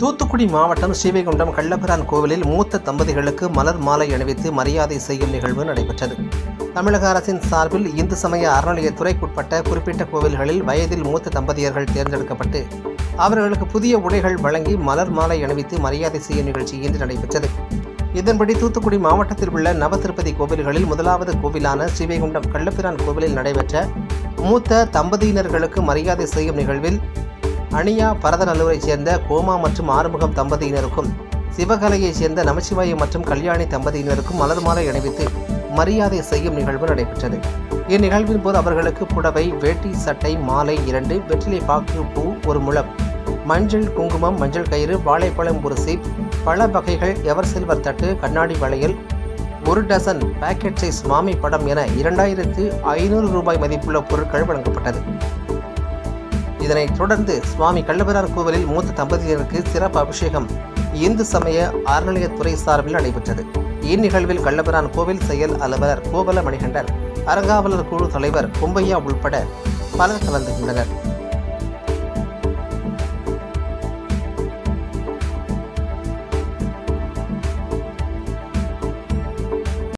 தூத்துக்குடி மாவட்டம் ஸ்ரீவைகுண்டம் கள்ளபிரான் கோவிலில் மூத்த தம்பதிகளுக்கு மலர் மாலை அணிவித்து மரியாதை செய்யும் நிகழ்வு நடைபெற்றது. தமிழக அரசின் சார்பில் இந்து சமய அறநிலையத்துறைக்குட்பட்ட குறிப்பிட்ட கோவில்களில் வயதில் மூத்த தம்பதியர்கள் தேர்ந்தெடுக்கப்பட்டு அவர்களுக்கு புதிய உடைகள் வழங்கி மலர் மாலை அணிவித்து மரியாதை செய்யும் நிகழ்ச்சி இன்று நடைபெற்றது. இதன்படி தூத்துக்குடி மாவட்டத்தில் உள்ள நவதிருப்பதி கோவில்களில் முதலாவது கோவிலான ஸ்ரீவைகுண்டம் கள்ளபிரான் கோவிலில் நடைபெற்ற மூத்த தம்பதியினர்களுக்கு மரியாதை செய்யும் நிகழ்வில் அணியா பரதநல்லூரைச் சேர்ந்த கோமா மற்றும் ஆறுமுகம் தம்பதியினருக்கும், சிவகலையைச் சேர்ந்த நமச்சிவாய மற்றும் கல்யாணி தம்பதியினருக்கும் மலர் மாலை அணிவித்து மரியாதை செய்யும் நிகழ்வு நடைபெற்றது. இந்நிகழ்வின் போது அவர்களுக்கு புடவை, வேட்டி, சட்டை, மாலை 2, வெற்றிலை பாக்கு பூ 1 முழம், மஞ்சள், குங்குமம், மஞ்சள் கயிறு, வாழைப்பழம் 1 சீப், பல வகைகள், எவர் சில்வர் தட்டு, கண்ணாடி வளையல், 1 டசன் பாக்கெட் சைஸ் மாமி படம் என 2500 ரூபாய் மதிப்புள்ள பொருட்கள் வழங்கப்பட்டது. இதனைத் தொடர்ந்து சுவாமி கள்ளபிரான் கோவிலில் மூத்த தம்பதியினருக்கு சிறப்பு அபிஷேகம் இந்து சமய அறநிலையத்துறை சார்பில் நடைபெற்றது. இந்நிகழ்வில் கள்ளபிரான் கோவில் செயல் அலுவலர் கோவல மணிகண்டன், அறங்காவலர் குழு தலைவர் கும்பையா உள்பட பலர் கலந்து கொண்டனர்.